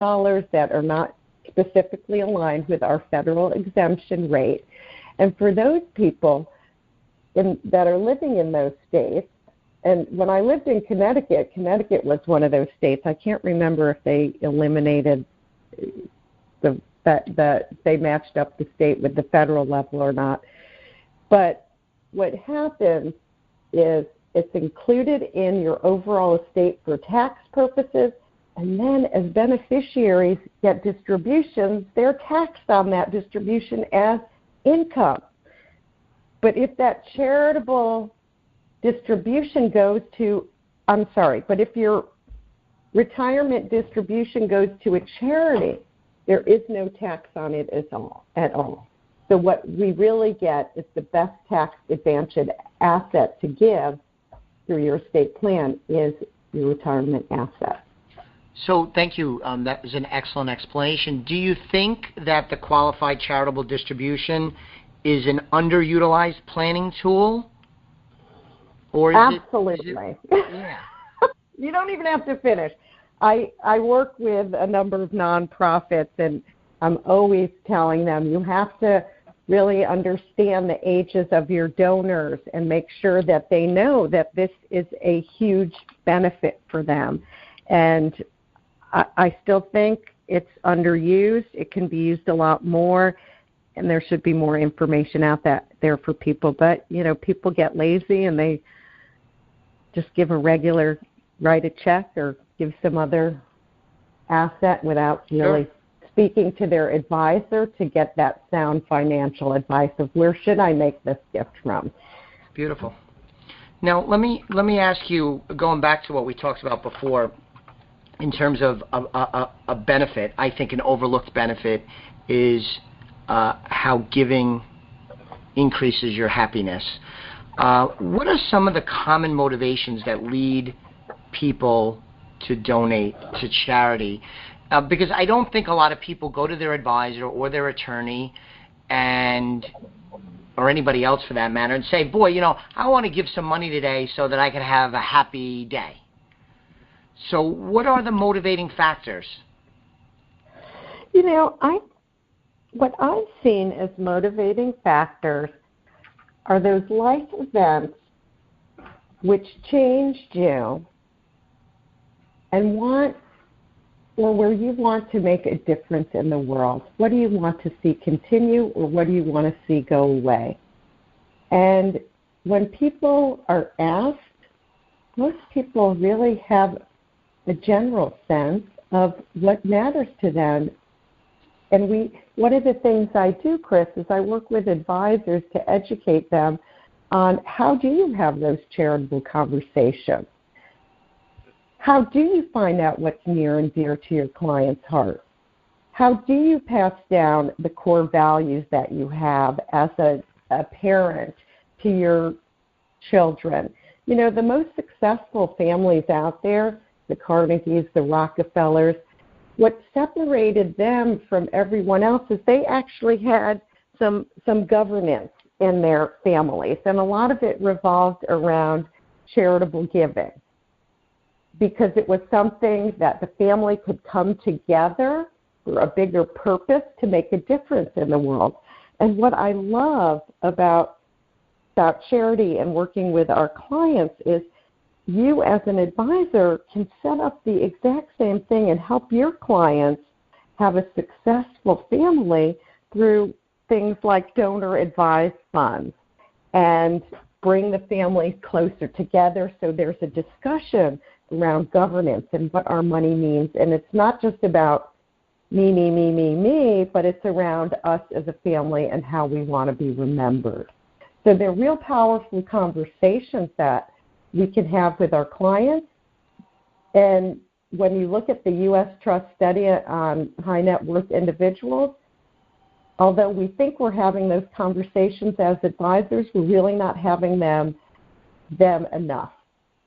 dollars that are not specifically aligned with our federal exemption rate. And for those people that are living in those states, and when I lived in Connecticut, Connecticut was one of those states. I can't remember if they eliminated that they matched up the state with the federal level or not. But what happens is it's included in your overall estate for tax purposes, and then as beneficiaries get distributions, they're taxed on that distribution as income. But if that charitable distribution goes to, but if your retirement distribution goes to a charity, there is no tax on it at all. So what we really get is the best tax advantaged asset to give through your estate plan is your retirement asset. So thank you. That was an excellent explanation. Do you think that the qualified charitable distribution is an underutilized planning tool? Or is Absolutely. Yeah. You don't even have to finish. I work with a number of nonprofits, and I'm always telling them you have to really understand the ages of your donors and make sure that they know that this is a huge benefit for them. And I still think it's underused. It can be used a lot more, and there should be more information out there for people. But, people get lazy and they just give write a check or give some other asset without really speaking to their advisor to get that sound financial advice of where should I make this gift from. Beautiful. Now, let me ask you, going back to what we talked about before, in terms of a benefit, I think an overlooked benefit is how giving increases your happiness. What are some of the common motivations that lead people to donate to charity? Because I don't think a lot of people go to their advisor or their attorney or anybody else for that matter and say, boy, I want to give some money today so that I can have a happy day. So what are the motivating factors? What I've seen as motivating factors are those life events which changed you and where you want to make a difference in the world. What do you want to see continue, or what do you want to see go away? And when people are asked, most people really have a general sense of what matters to them. And one of the things I do, Chris, is I work with advisors to educate them on how do you have those charitable conversations? How do you find out what's near and dear to your client's heart? How do you pass down the core values that you have as a parent to your children? The most successful families out there, the Carnegies, the Rockefellers, what separated them from everyone else is they actually had some governance in their families, and a lot of it revolved around charitable giving, because it was something that the family could come together for a bigger purpose to make a difference in the world. And what I love about charity and working with our clients is you as an advisor can set up the exact same thing and help your clients have a successful family through things like donor-advised funds and bring the family closer together so there's a discussion around governance and what our money means. And it's not just about me, but it's around us as a family and how we want to be remembered. So they're real powerful conversations that we can have with our clients. And when you look at the U.S. Trust study on high net worth individuals, although we think we're having those conversations as advisors, we're really not having them enough,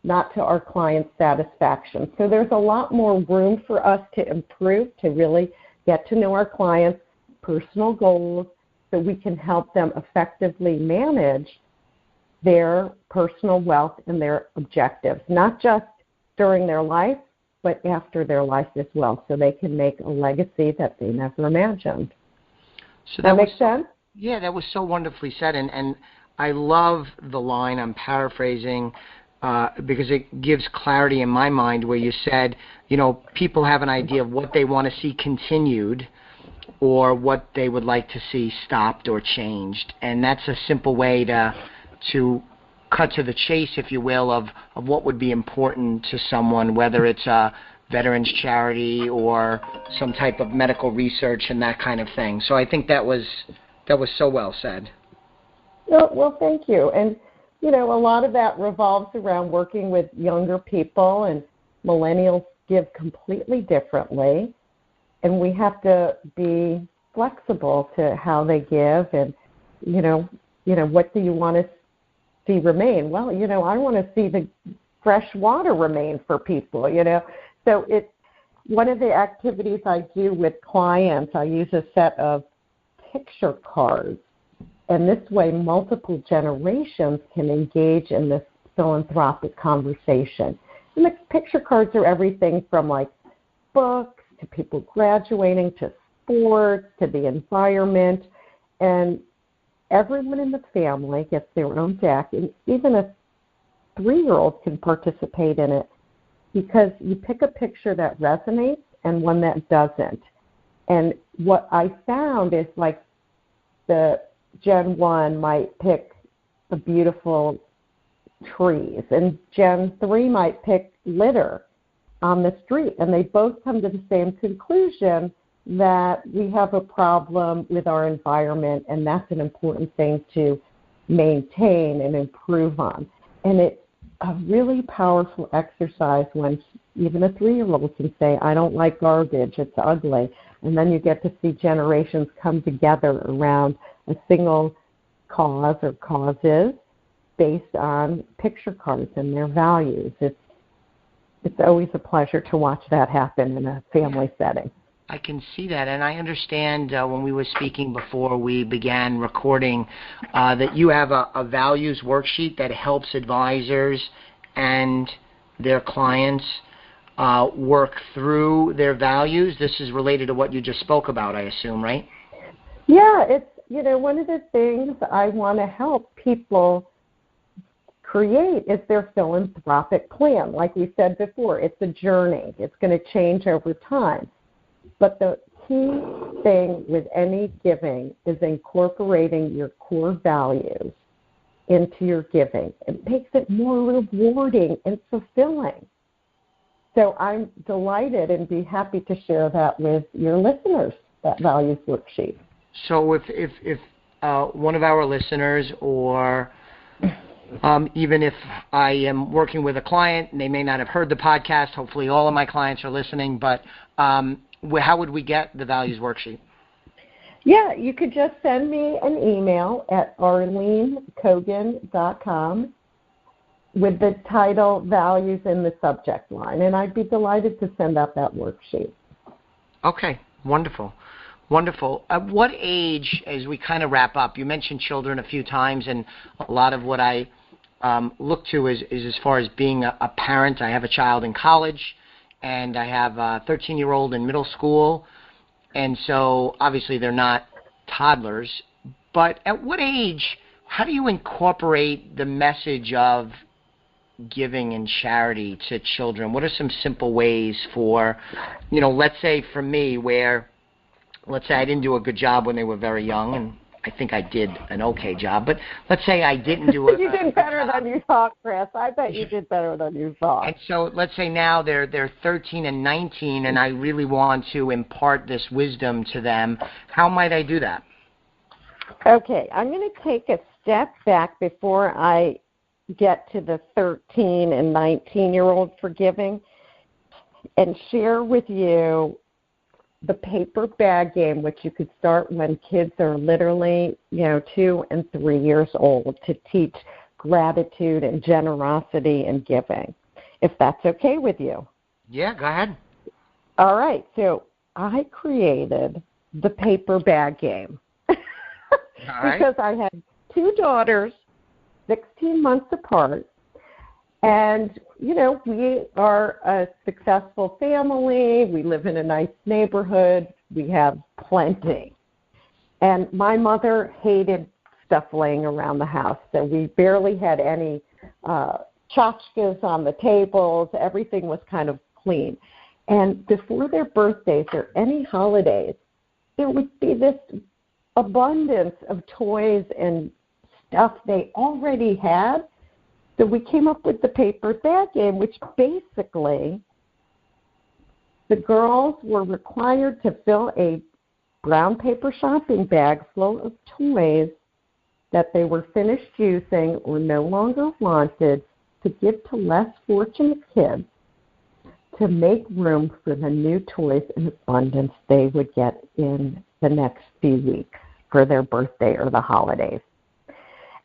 not to our clients' satisfaction. So there's a lot more room for us to improve, to really get to know our clients' personal goals so we can help them effectively manage their personal wealth and their objectives, not just during their life, but after their life as well, so they can make a legacy that they never imagined. So that makes sense? Yeah, that was so wonderfully said, and I love the line, I'm paraphrasing, because it gives clarity in my mind where you said, people have an idea of what they want to see continued or what they would like to see stopped or changed. And that's a simple way to cut to the chase, if you will, of what would be important to someone, whether it's a veterans charity or some type of medical research and that kind of thing. So I think that was so well said. Well, thank you. And, a lot of that revolves around working with younger people, and millennials give completely differently. And we have to be flexible to how they give, and, what do you want to see remain? Well, I want to see the fresh water remain for people, So it's one of the activities I do with clients. I use a set of picture cards, and this way multiple generations can engage in this philanthropic conversation. And the picture cards are everything from like books to people graduating to sports to the environment, and everyone in the family gets their own deck, and even a 3-year-old can participate in it, because you pick a picture that resonates and one that doesn't. And what I found is, like, the Gen 1 might pick the beautiful trees, and Gen 3 might pick litter on the street, and they both come to the same conclusion that we have a problem with our environment, and that's an important thing to maintain and improve on. And it's a really powerful exercise when even a 3-year-old can say, I don't like garbage, it's ugly. And then you get to see generations come together around a single cause or causes based on picture cards and their values. It's always a pleasure to watch that happen in a family setting. I can see that, and I understand when we were speaking before we began recording that you have a values worksheet that helps advisors and their clients work through their values. This is related to what you just spoke about, I assume, right? Yeah, it's, one of the things I want to help people create is their philanthropic plan. Like we said before, it's a journey. It's going to change over time. But the key thing with any giving is incorporating your core values into your giving. It makes it more rewarding and fulfilling. So I'm delighted and be happy to share that with your listeners, that values worksheet. So if one of our listeners, or even if I am working with a client and they may not have heard the podcast, hopefully all of my clients are listening, but how would we get the values worksheet? Yeah, you could just send me an email at arlenecogen.com with the title Values in the subject line, and I'd be delighted to send out that worksheet. Okay, wonderful. Wonderful. At what age, as we kind of wrap up, you mentioned children a few times, and a lot of what I look to is as far as being a parent. I have a child in college, and I have a 13-year-old in middle school, and so obviously they're not toddlers. But at what age, how do you incorporate the message of giving and charity to children? What are some simple ways for, let's say for me, where, let's say I didn't do a good job when they were very young, and I think I did an okay job, but let's say I didn't do it. You did better than you thought, Chris. I bet you did better than you thought. And so let's say now they're 13 and 19, and I really want to impart this wisdom to them. How might I do that? Okay, I'm going to take a step back before I get to the 13 and 19-year-old forgiving and share with you the paper bag game, which you could start when kids are literally, 2 and 3 years old, to teach gratitude and generosity and giving, if that's okay with you. Yeah, go ahead. All right. So I created the paper bag game because I had 2 daughters, 16 months apart, And, you know, we are a successful family. We live in a nice neighborhood. We have plenty. And my mother hated stuff laying around the house, so we barely had any tchotchkes on the tables. Everything was kind of clean. And before their birthdays or any holidays, there would be this abundance of toys and stuff they already had. So we came up with the paper bag game, which basically the girls were required to fill a brown paper shopping bag full of toys that they were finished using or no longer wanted to give to less fortunate kids to make room for the new toys in abundance they would get in the next few weeks for their birthday or the holidays.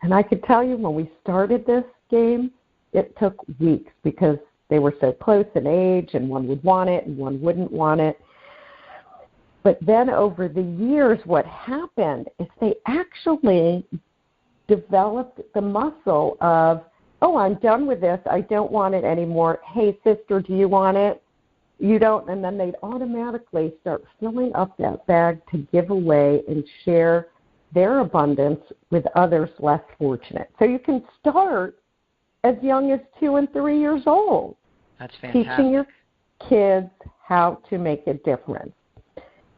And I could tell you when we started this game, it took weeks because they were so close in age and one would want it and one wouldn't want it. But then over the years, what happened is they actually developed the muscle of, oh, I'm done with this. I don't want it anymore. Hey, sister, do you want it? You don't. And then they'd automatically start filling up that bag to give away and share their abundance with others less fortunate. So you can start as young as 2 and 3 years old. That's fantastic. Teaching your kids how to make a difference.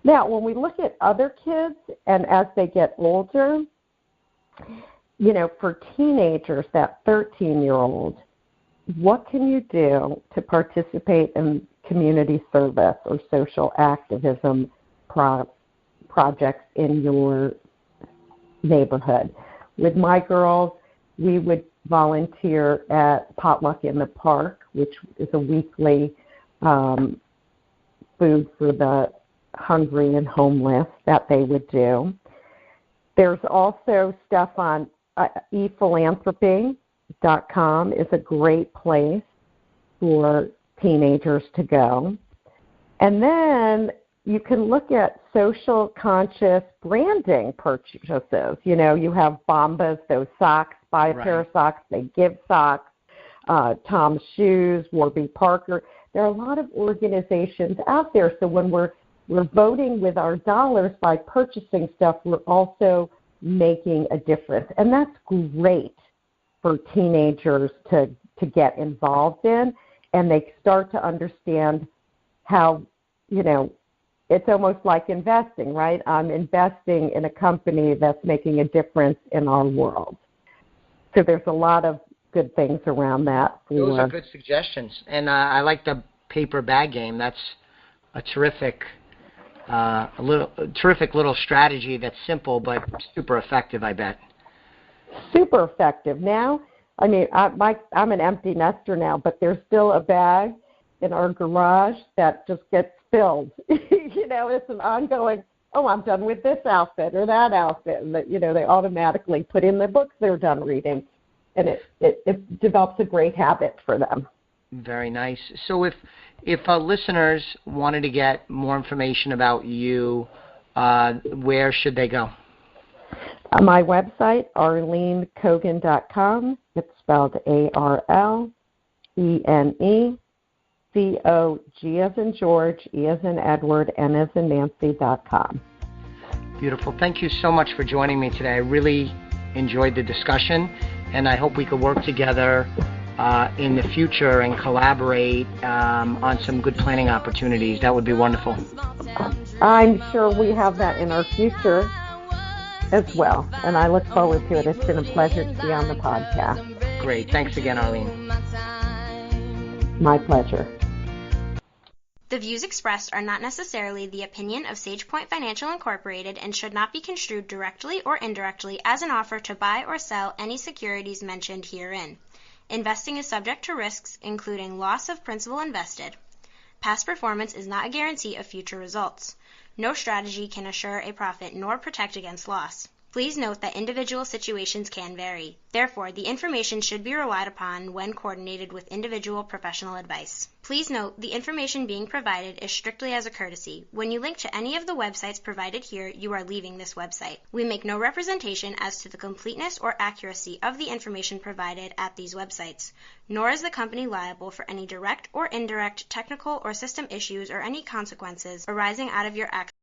Now, when we look at other kids and as they get older, you know, for teenagers, that 13-year-old, what can you do to participate in community service or social activism projects in your neighborhood? With my girls, we would volunteer at Potluck in the Park, which is a weekly food for the hungry and homeless that they would do. There's also stuff on philanthropy.com is a great place for teenagers to go. And then you can look at social conscious branding purchases. You know, you have Bombas, those socks, buy a pair of socks, they give socks, Tom's Shoes, Warby Parker. There are a lot of organizations out there. So when we're voting with our dollars by purchasing stuff, we're also making a difference. And that's great for teenagers to get involved in, and they start to understand how, you know, it's almost like investing, right? I'm investing in a company that's making a difference in our world. So there's a lot of good things around that. Those are good suggestions. And I like the paper bag game. That's a terrific little strategy that's simple but super effective, I bet. Super effective. Now, I mean, I'm an empty nester now, but there's still a bag in our garage that just gets filled. You know, it's an ongoing, oh, I'm done with this outfit or that outfit. And, you know, they automatically put in the books they're done reading. And it develops a great habit for them. Very nice. So if listeners wanted to get more information about you, where should they go? My website, arlenecogen.com. It's spelled ARLENECOG as in George, E as in Edward, N as in Nancy.com. Beautiful. Thank you so much for joining me today. I really enjoyed the discussion, and I hope we could work together in the future and collaborate on some good planning opportunities. That would be wonderful. I'm sure we have that in our future as well, and I look forward to it. It's been a pleasure to be on the podcast. Great. Thanks again, Arlene. My pleasure. The views expressed are not necessarily the opinion of SagePoint Financial Incorporated and should not be construed directly or indirectly as an offer to buy or sell any securities mentioned herein. Investing is subject to risks, including loss of principal invested. Past performance is not a guarantee of future results. No strategy can assure a profit nor protect against loss. Please note that individual situations can vary. Therefore, the information should be relied upon when coordinated with individual professional advice. Please note, the information being provided is strictly as a courtesy. When you link to any of the websites provided here, you are leaving this website. We make no representation as to the completeness or accuracy of the information provided at these websites, nor is the company liable for any direct or indirect technical or system issues or any consequences arising out of your access